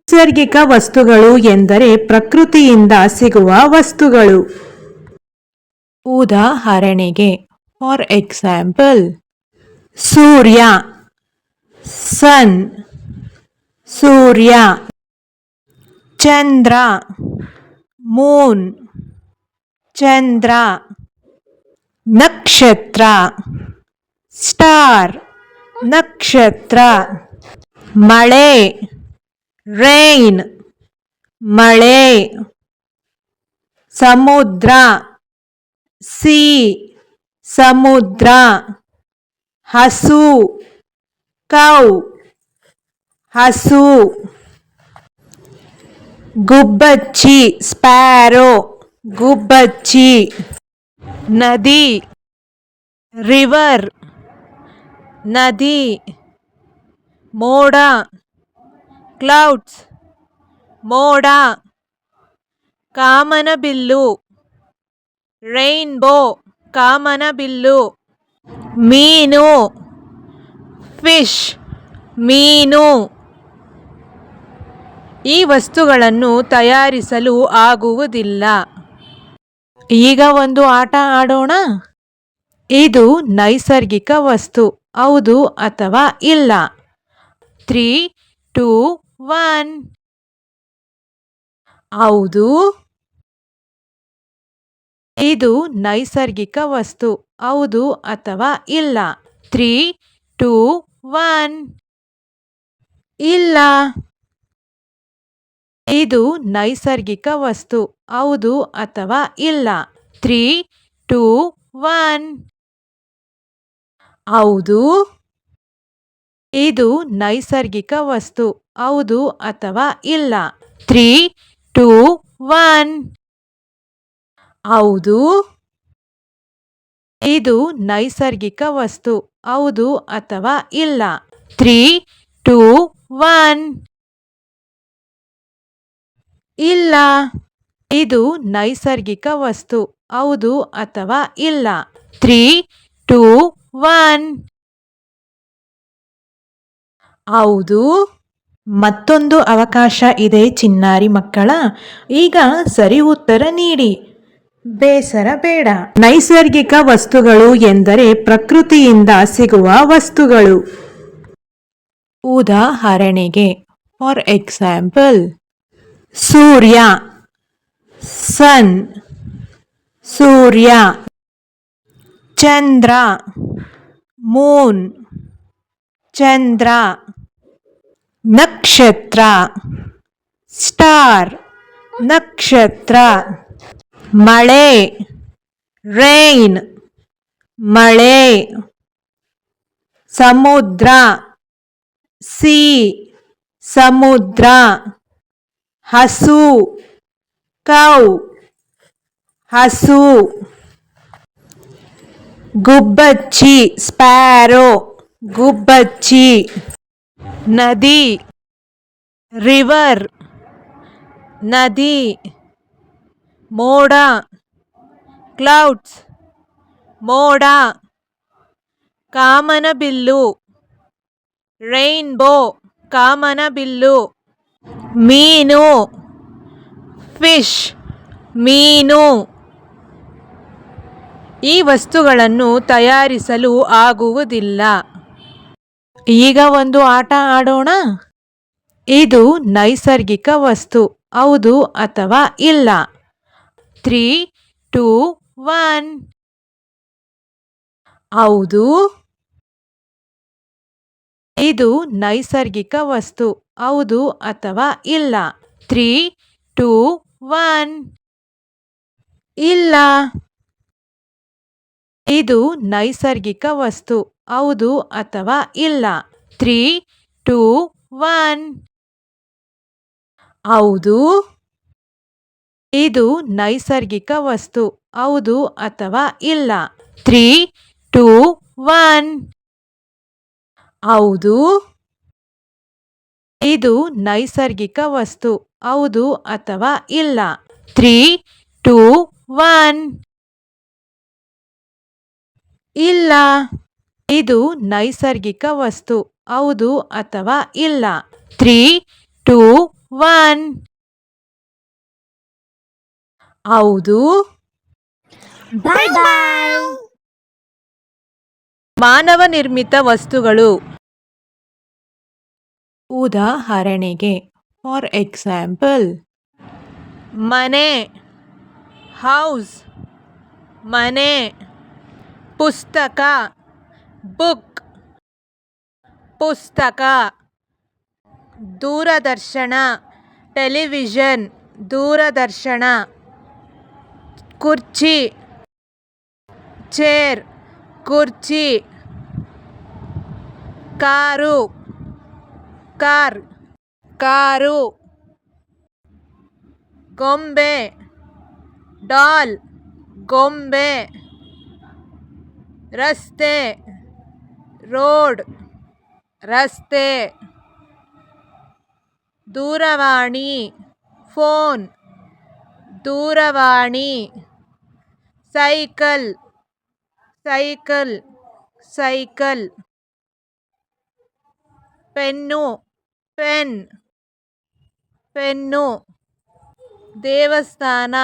ನೈಸರ್ಗಿಕ ವಸ್ತುಗಳು ಎಂದರೆ ಪ್ರಕೃತಿಯಿಂದ ಸಿಗುವ ವಸ್ತುಗಳು. ಉದಾಹರಣೆಗೆ, ಫಾರ್ ಎಕ್ಸಾಂಪಲ್, ಸೂರ್ಯ, ಸನ್, ಸೂರ್ಯ. ಚಂದ್ರ, ಮೂನ್, ಚಂದ್ರ. ನಕ್ಷತ್ರ, ಸ್ಟಾರ್, ನಕ್ಷತ್ರ. ಮಳೆ, ರೈನ್, ಮಳೆ. ಸಮುದ್ರ, ಸೀ, ಸಮುದ್ರ. ಹಸು, ಕೌ, ಹಸು. ಗುಬ್ಬಚ್ಚಿ, ಸ್ಪ್ಯಾರೋ, ಗುಬ್ಬಚ್ಚಿ. ನದಿ, ರಿವರ್, ನದಿ. ಮೋಡ, ಕ್ಲೌಡ್ಸ್, ಮೋಡ. ಕಾಮನಬಿಲ್ಲು, ರೈನ್ಬೋ, ಕಾಮನಬಿಲ್ಲು. ಮೀನು, ಫಿಶ್, ಮೀನು. ಈ ವಸ್ತುಗಳನ್ನು ತಯಾರಿಸಲು ಆಗುವುದಿಲ್ಲ. ಈಗ ಒಂದು ಆಟ ಆಡೋಣ. ಇದು ನೈಸರ್ಗಿಕ ವಸ್ತು, ಹೌದು ಅಥವಾ ಇಲ್ಲ? 3, 2, 1. ಹೌದು. ಇದು ನೈಸರ್ಗಿಕ ವಸ್ತು, ಹೌದು ಅಥವಾ ಇಲ್ಲ? 3, 2, 1. ಇಲ್ಲ. ಇದು ನೈಸರ್ಗಿಕ ವಸ್ತು, ಹೌದು ಅಥವಾ ಇಲ್ಲ? 3, 2, 1. ಹೌದು. ಇದು ನೈಸರ್ಗಿಕ ವಸ್ತು, ಹೌದು ಅಥವಾ ಇಲ್ಲ? 3, 2, 1. ಹೌದು. ಇದು ನೈಸರ್ಗಿಕ ವಸ್ತು, ಹೌದು ಅಥವಾ ಇಲ್ಲ? 3, 2, 1. ಇಲ್ಲ. ಇದು ನೈಸರ್ಗಿಕ ವಸ್ತು, ಹೌದು ಅಥವಾ ಇಲ್ಲ? 3, 2, 1. ಹೌದು. ಮತ್ತೊಂದು ಅವಕಾಶ ಇದೆ ಚಿನ್ನಾರಿ ಮಕ್ಕಳ. ಈಗ ಸರಿ ಉತ್ತರ ನೀಡಿ, ಬೇಸರ ಬೇಡ. ನೈಸರ್ಗಿಕ ವಸ್ತುಗಳು ಎಂದರೆ ಪ್ರಕೃತಿಯಿಂದ ಸಿಗುವ ವಸ್ತುಗಳು. ಉದಾಹರಣೆಗೆ, ಫಾರ್ ಎಕ್ಸಾಂಪಲ್, ಸೂರ್ಯ, ಸನ್, ಸೂರ್ಯ. ಚಂದ್ರ, ಮೂನ್, ಚಂದ್ರ. ನಕ್ಷತ್ರ, ಸ್ಟಾರ್, ನಕ್ಷತ್ರ. ಮಳೆ, ರೈನ್, ಮಳೆ. ಸಮುದ್ರ, ಸೀ, ಸಮುದ್ರ. ಹಸು, ಕೌ, ಹಸು. ಗುಬ್ಬಚ್ಚಿ, ಸ್ಪ್ಯಾರೋ, ಗುಬ್ಬಚ್ಚಿ. ನದಿ, ರಿವರ್, ನದಿ. ಮೋಡ, ಕ್ಲೌಡ್ಸ್, ಮೋಡ. ಕಾಮನಬಿಲ್ಲು, ರೈನ್ಬೋ, ಕಾಮನಬಿಲ್ಲು. ಮೀನು, ಫಿಶ್, ಮೀನು. ಈ ವಸ್ತುಗಳನ್ನು ತಯಾರಿಸಲು ಆಗುವುದಿಲ್ಲ. ಈಗ ಒಂದು ಆಟ ಆಡೋಣ. ಇದು ನೈಸರ್ಗಿಕ ವಸ್ತು, ಹೌದು ಅಥವಾ ಇಲ್ಲ? 3, 2, 1. ಹೌದು. ಇದು ನೈಸರ್ಗಿಕ ವಸ್ತು, ಹೌದು ಅಥವಾ ಇಲ್ಲ? 3, 2, 1. ಇಲ್ಲ. ಇದು ನೈಸರ್ಗಿಕ ವಸ್ತು, ಹೌದು ಅಥವಾ ಇಲ್ಲ? 3, 2, 1. ಹೌದು. ಇದು ನೈಸರ್ಗಿಕ ವಸ್ತು, ಹೌದು ಅಥವಾ ಇಲ್ಲ? 3, 2, 1. ಹೌದು. ಇದು ನೈಸರ್ಗಿಕ ವಸ್ತು, ಹೌದು ಅಥವಾ ಇಲ್ಲ? 3, 2, 1. ಇಲ್ಲ. ಇದು ನೈಸರ್ಗಿಕ ವಸ್ತು, ಹೌದು ಅಥವಾ ಇಲ್ಲ? 3, 2, 1. ಹೌದು. ಬಾಯ್ ಬಾಯ್. ಮಾನವ ನಿರ್ಮಿತ ವಸ್ತುಗಳು. ಉದಾಹರಣೆಗೆ ಫಾರ್ ಎಕ್ಸಾಂಪಲ್ ಮನೆ, ಹೌಸ್, ಮನೆ. ಪುಸ್ತಕ, ಬುಕ್, ಪುಸ್ತಕ. ದೂರದರ್ಶನ, ಟೆಲಿವಿಷನ್, ದೂರದರ್ಶನ. ಕುರ್ಚಿ, ಚೇರ್, ಕುರ್ಚಿ. Car, car, car. ಗೊಂಬೆ, ಡಾಲ್, ಗೊಂಬೆ. ರಸ್ತೆ, ರೋಡ್, ರಸ್ತೆ. ದೂರವಾಣಿ, ಫೋನ್, ದೂರವಾಣಿ. Cycle, cycle, cycle. Pen, pen, pen. ದೇವಸ್ಥಾನ,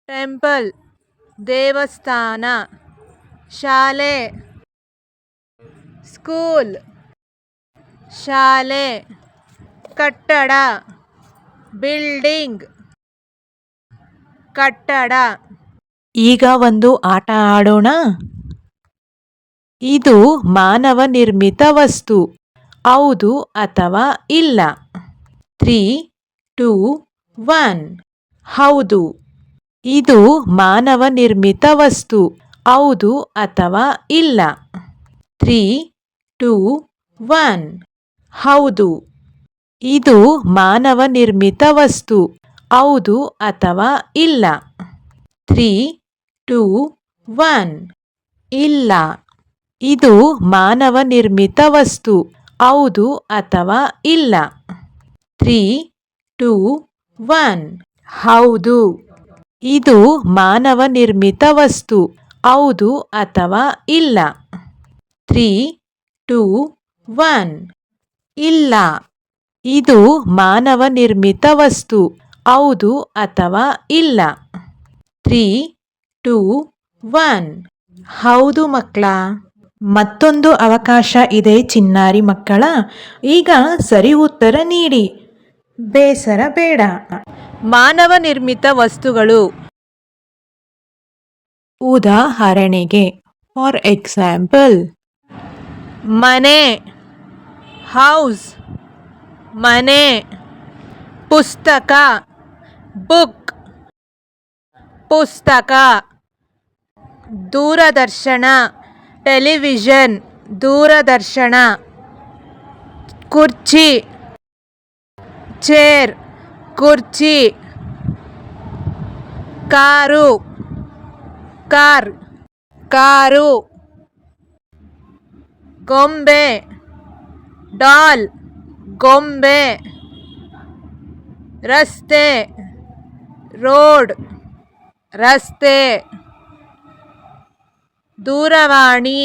ಟೆಂಪಲ್, ದೇವಸ್ಥಾನ. ಶಾಲೆ, ಸ್ಕೂಲ್, ಶಾಲೆ. ಕಟ್ಟಡ, ಬಿಲ್ಡಿಂಗ್, ಕಟ್ಟಡ. ಈಗ ಒಂದು ಆಟ ಆಡೋಣ. ಇದು ಮಾನವ ನಿರ್ಮಿತ ವಸ್ತು. ಹೌದು ಅಥವಾ ಇಲ್ಲ? 3, 2, 1. ಹೌದು. ಇದು ಮಾನವ ನಿರ್ಮಿತ ವಸ್ತು. ಹೌದು ಅಥವಾ ಇಲ್ಲ? 3, 2, 1. ಹೌದು. ಇದು ಮಾನವ ನಿರ್ಮಿತ ವಸ್ತು. ಹೌದು ಅಥವಾ ಇಲ್ಲ? 3, 2, 1. ಇಲ್ಲ. ಇದು ಮಾನವ ನಿರ್ಮಿತ ವಸ್ತು. ಹೌದು ಅಥವಾ ಇಲ್ಲ? 3, 2, 1. ಹೌದು. ಇದು ಮಾನವ ನಿರ್ಮಿತ ವಸ್ತು. ಹೌದು ಅಥವಾ ಇಲ್ಲ? 3, 2, 1. ಇಲ್ಲ. ಇದು ಮಾನವ ನಿರ್ಮಿತ ವಸ್ತು. ಹೌದು ಅಥವಾ ಇಲ್ಲ? 3, 2, 1. ಹೌದು ಮಕ್ಕಳ. ಮತ್ತೊಂದು ಅವಕಾಶ ಇದೆ ಚಿನ್ನಾರಿ ಮಕ್ಕಳ. ಈಗ ಸರಿ ಉತ್ತರ ನೀಡಿ. ಬೇಸರ ಬೇಡ. ಮಾನವ ನಿರ್ಮಿತ ವಸ್ತುಗಳು. ಉದಾಹರಣೆಗೆ ಫಾರ್ ಎಕ್ಸಾಂಪಲ್ ಮನೆ, ಹೌಸ್, ಮನೆ. ಪುಸ್ತಕ, ಬುಕ್, ಪುಸ್ತಕ. ದೂರದರ್ಶನ, ಟೆಲಿವಿಷನ್, ದೂರದರ್ಶನ. ಕುರ್ಚಿ, ಚೇರ್, ಕುರ್ಚಿ. Car, car, car. ಗೊಂಬೆ, ಡಾಲ್, ಗೊಂಬೆ. ರಸ್ತೆ, ರೋಡ್, ರಸ್ತೆ. ದೂರವಾಣಿ,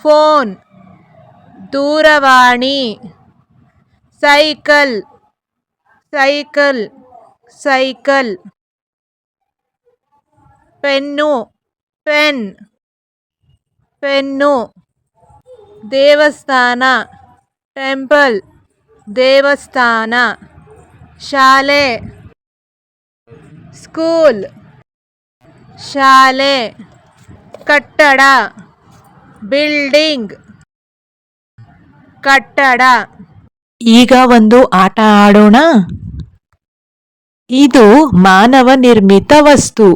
ಫೋನ್, ದೂರವಾಣಿ. Cycle, cycle, cycle. Pen, pen, pen. ದೇವಸ್ಥಾನ, ಟೆಂಪಲ್, ದೇವಸ್ಥಾನ. ಶಾಲೆ, ಸ್ಕೂಲ್, ಶಾಲೆ. ಕಟ್ಟಡ, ಬಿಲ್ಡಿಂಗ್, ಕಟ್ಟಡ. ಈಗ ಒಂದು ಆಟ ಆಡೋಣ. ಇದು ಮಾನವ ನಿರ್ಮಿತ ವಸ್ತು.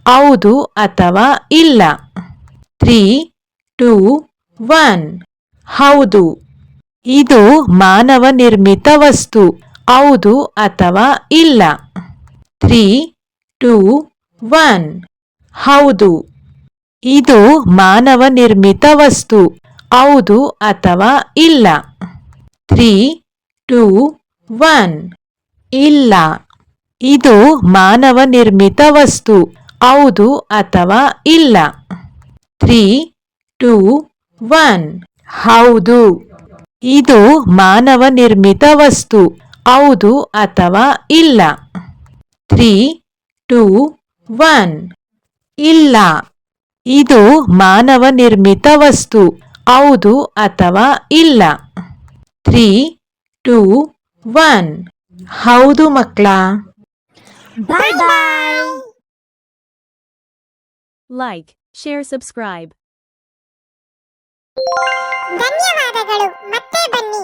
ಹೌದು ಅಥವಾ ಇಲ್ಲ? 3, 2, 1. ಹೌದು. ಇದು ಮಾನವ ನಿರ್ಮಿತ ವಸ್ತು. ಹೌದು ಅಥವಾ ಇಲ್ಲ? 3, 2, 1. ಹೌದು. ಇದು ಮಾನವ ನಿರ್ಮಿತ ವಸ್ತು. ಹೌದು ಅಥವಾ ಇಲ್ಲ? 3, 2, 1. ಇಲ್ಲ. ಇದು ಮಾನವ ನಿರ್ಮಿತ ವಸ್ತು. ಹೌದು ಅಥವಾ ಇಲ್ಲ? 3, 2, 1. ಹೌದು. ಇದು ಮಾನವ ನಿರ್ಮಿತ ವಸ್ತು. ಹೌದು ಅಥವಾ ಇಲ್ಲ. 3, 2, 1. ಇಲ್ಲ. ಇದು ಮಾನವ ನಿರ್ಮಿತ ವಸ್ತು. ಹೌದು ಅಥವಾ ಇಲ್ಲ. 3, 2, 1. ಹೌದು ಮಕ್ಕಳಾ. Bye bye. Like, share, subscribe. ಧನ್ಯವಾದಗಳು ಮತ್ತೆ ಬನ್ನಿ.